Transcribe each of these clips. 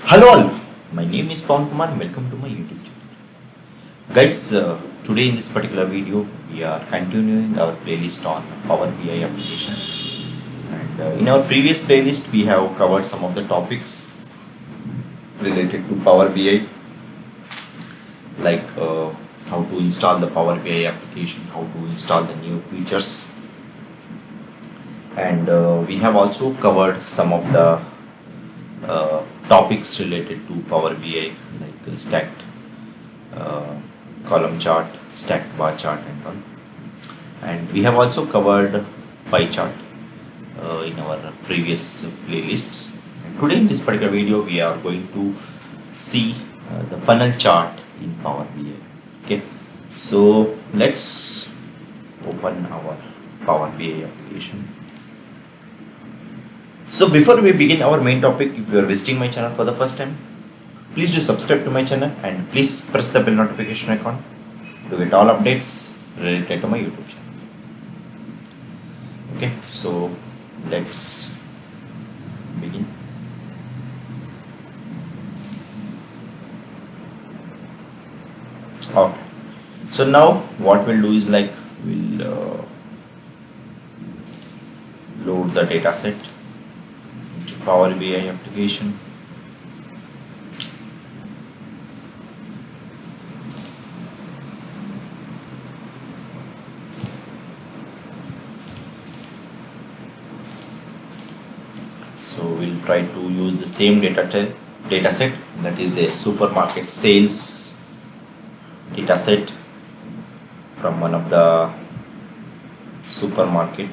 Hello all, my name is Pavan Kumar and welcome to my YouTube channel. Guys, today in this particular video we are continuing our playlist on Power BI application, and in our previous playlist we have covered some of the topics related to Power BI, like how to install the Power BI application, how to install the new features, and we have also covered some of the topics related to Power BI, like stacked uh, column chart, stacked bar chart, and all. And we have also covered pie chart in our previous playlists. And today, in this particular video, we are going to see the funnel chart in Power BI. Okay, so let's open our Power BI application. So before we begin our main topic, if you are visiting my channel for the first time, please do subscribe to my channel and please press the bell notification icon to get all updates related to my YouTube channel. Okay, so let's begin. Okay, so now what we'll do is like we'll load the data set into Power BI application. So we'll try to use the same data set, that is a supermarket sales data set from one of the supermarket.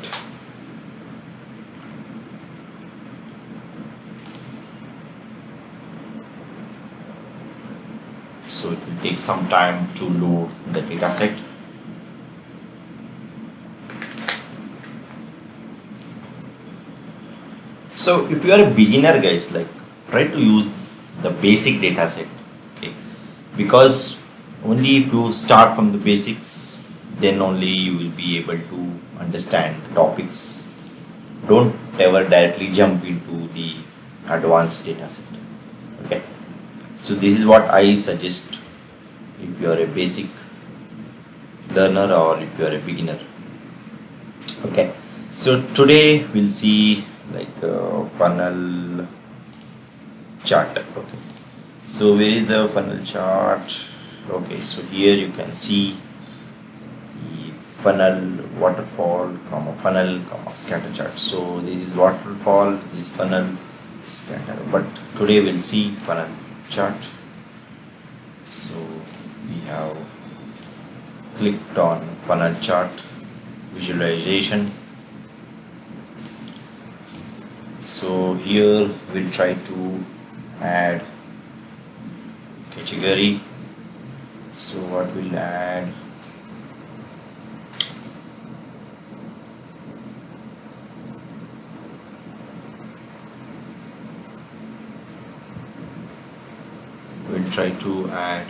So it will take some time to load the data set. So if you are a beginner, guys, like try to use the basic data set, okay? Because only if you start from the basics, then only you will be able to understand the topics. Don't ever directly jump into the advanced data set, okay? So this is what I suggest if you are a basic learner or if you are a beginner. Okay, so today we'll see like funnel chart. Okay, so where is the funnel chart? Okay, so here you can see the funnel, waterfall, comma funnel, comma scatter chart. So this is waterfall, this is funnel, scatter, but today we'll see funnel chart. So we have clicked on funnel chart visualization. So here we'll try to add category. So what we'll add, we'll try to add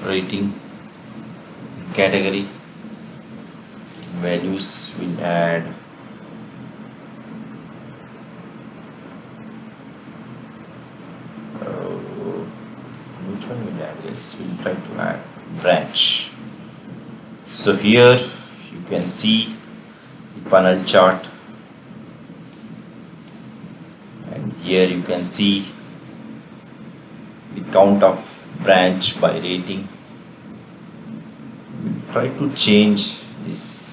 rating category. Values will add which one will add? Yes, we'll try to add branch. So here you can see the funnel chart, and here you can see the count of branch by rating. We'll try to change this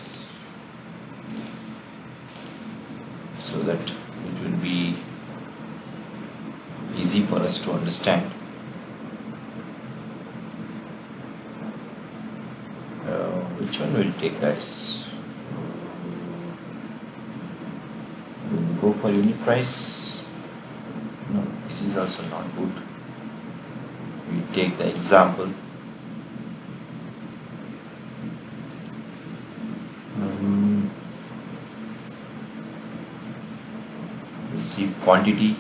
so that it will be easy for us to understand. Which one will take, guys? We'll go for unit price. No, this is also not good. We take the example. We'll see quantity.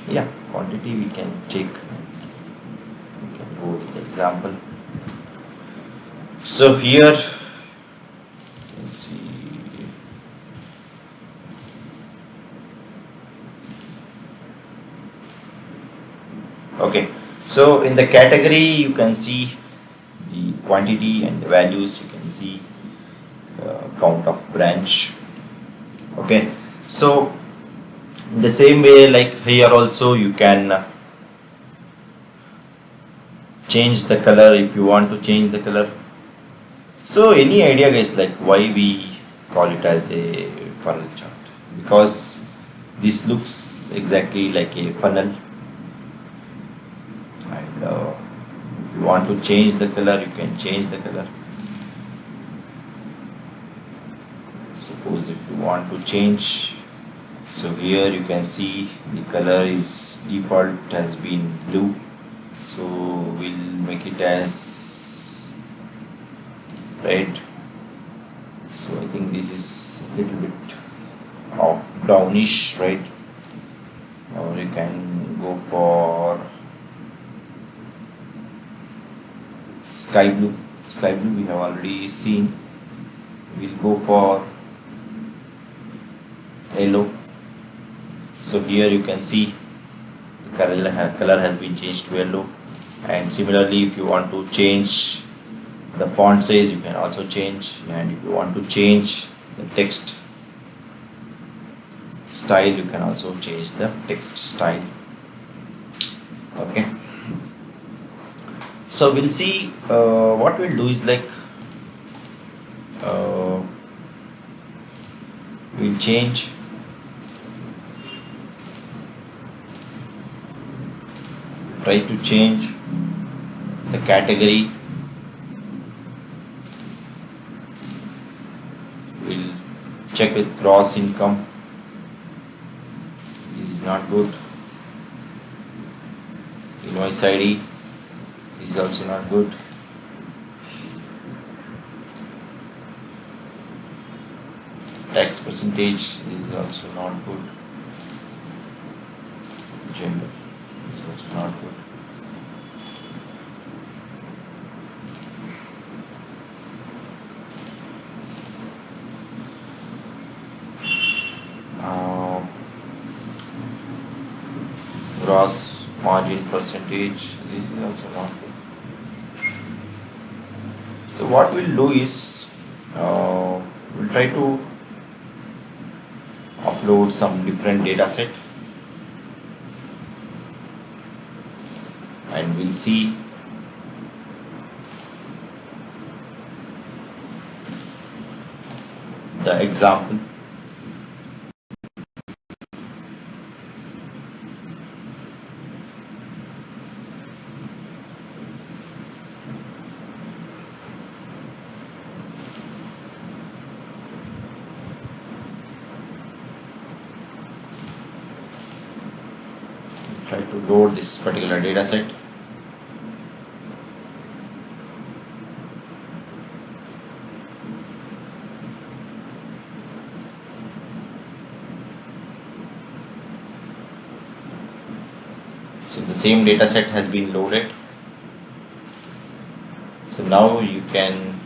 Yeah, quantity we can take. We can go with the example. So here you can see Okay, so in the category you can see the quantity and the values, you can see count of branch. Okay, so in the same way, like here also you can change the color if you want to change the color. So any idea guys, like why we call it as a funnel chart? Because this looks exactly like a funnel, and if you want to change the color, you can change the color. Suppose if you want to change, so here you can see the color is default has been blue, so we'll make it as red. So I think this is a little bit of brownish, right? Or you can go for sky blue. Sky blue we have already seen. We'll go for yellow. So here you can see the color has been changed to yellow. And similarly, if you want to change the font size, you can also change. And if you want to change the text style, you can also change the text style. Okay, so we'll see what we'll do is like uh, we'll try to change the category. We'll check with gross income. This is not good. Invoice ID is also not good. Tax percentage is also not good. Gender is also not good. Gross margin percentage, this is also not good. So what we'll do is we'll try to upload some different data set, and we'll see the example. Try to load this particular data set. So the same data set has been loaded. So now you can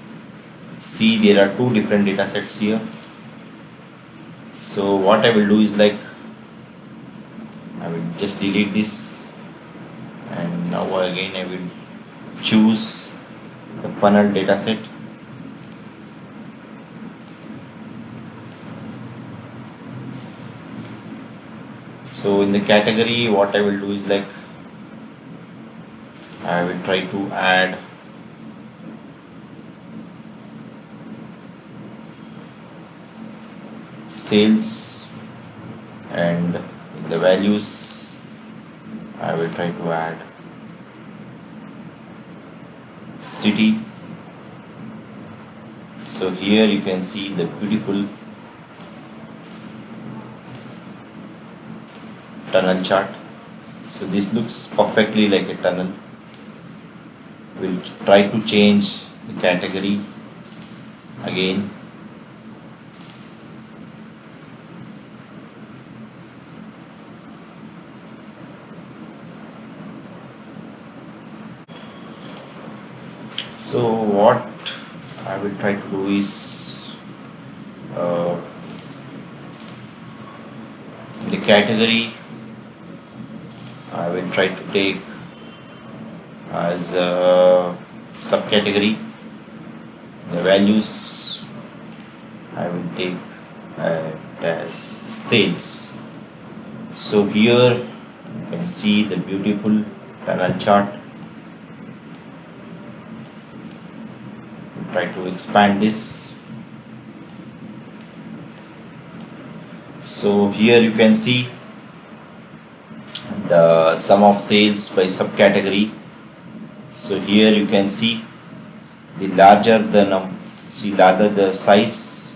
see there are two different data sets here. So what I will do is like I will just delete this, and now again I will choose the funnel data set. So in the category, what I will do is like I will try to add sales, and in the values I will try to add city. So here you can see the beautiful tunnel chart. So this looks perfectly like a tunnel. We'll try to change the category again. So what I will try to do is in the category I will try to take as a subcategory. The values I will take as sales. So here you can see the beautiful tunnel chart. We'll try to expand this. So here you can see the sum of sales by subcategory. So here you can see the larger larger the size,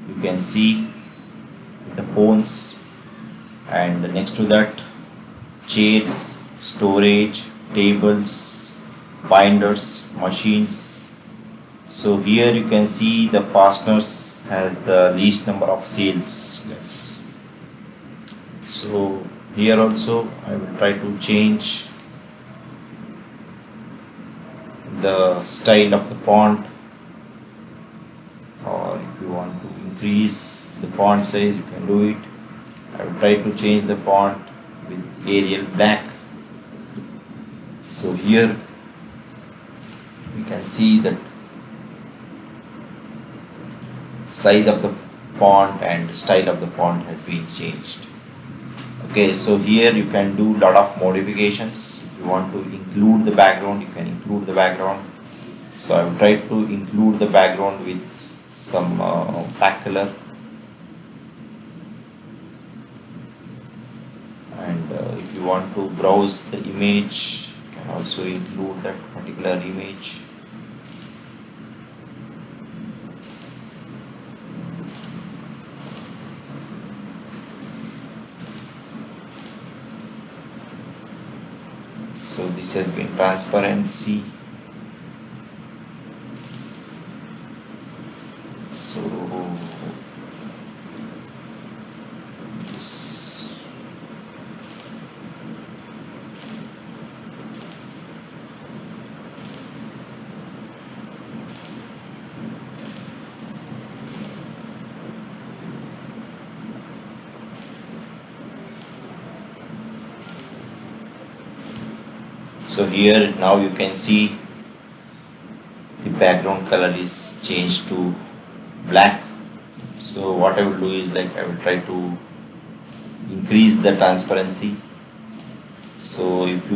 you can see the phones, and next to that chairs, storage, tables, binders, machines. So here you can see the fasteners has the least number of sales, guys. So here also I will try to change the style of the font, or if you want to increase the font size you can do it. I will try to change the font with Arial black. So here you can see that size of the font and style of the font has been changed. Okay, so here you can do lot of modifications. If you want to include the background, you can include the background. So I will try to include the background with some black color, and if you want to browse the image, you can also include that particular image. So this has been transparency. So this, so here now you can see the background color is changed to black. So what I will do is like I will try to increase the transparency. So if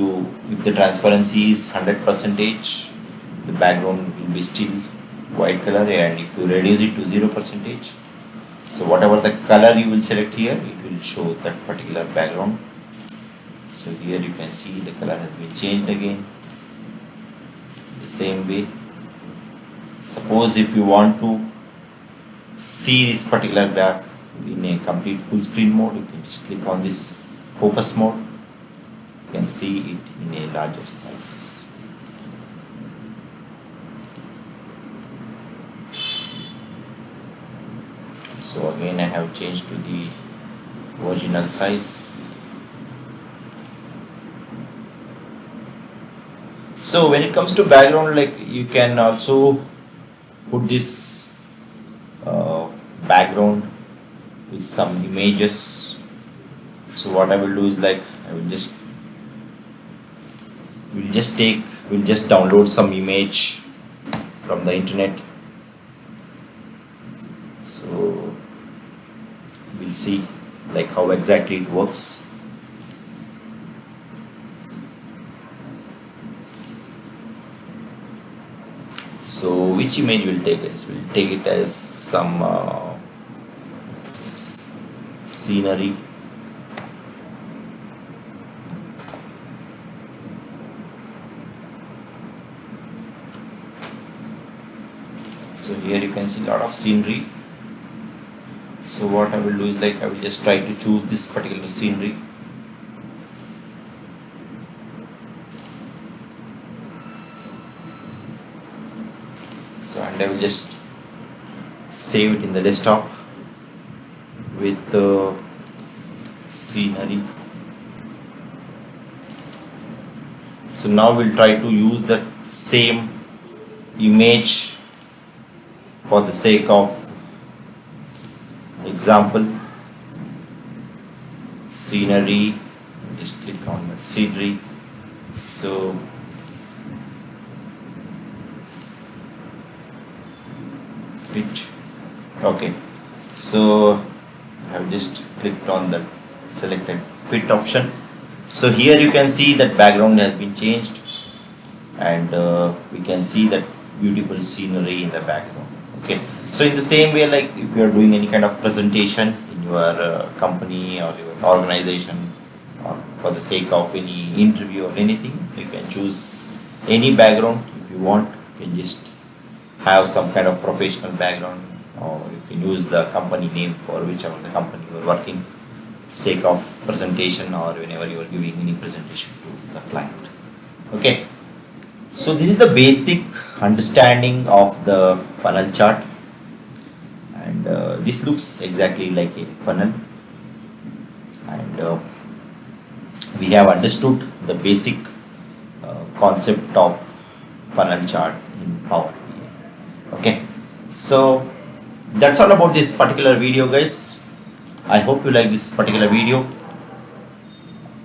the transparency is 100%, the background will be still white color, and if you reduce it to 0%, so whatever the color you will select here, it will show that particular background. So here you can see the color has been changed again the same way. Suppose if you want to see this particular graph in a complete full screen mode, you can just click on this focus mode. You can see it in a larger size. So again I have changed to the original size. So when it comes to background, like you can also put this background with some images. So what I will do is like I will just download some image from the internet. So we'll see like how exactly it works. So which image will take it? We'll take it as some scenery. So here you can see a lot of scenery. So what I will do is like I will just try to choose this particular scenery. So and I will just save it in the desktop with the scenery. So now we'll try to use the same image for the sake of example. Scenery, just click on that scenery. So fit. Okay, so I have just clicked on the selected fit option. So here you can see that background has been changed, and we can see that beautiful scenery in the background. Okay, so in the same way, like if you are doing any kind of presentation in your company or your organization, or for the sake of any interview or anything, you can choose any background if you want. You can just have some kind of professional background, or you can use the company name for whichever the company you are working, sake of presentation, or whenever you are giving any presentation to the client. Okay, so this is the basic understanding of the funnel chart, and this looks exactly like a funnel, and we have understood the basic concept of funnel chart in Power BI. Okay, so that's all about this particular video, guys. I hope you like this particular video.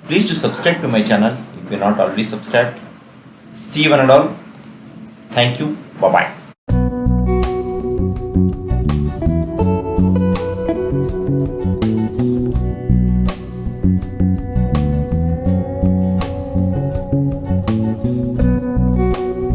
Please do subscribe to my channel if you're not already subscribed. See you one and all. Thank you. Bye bye.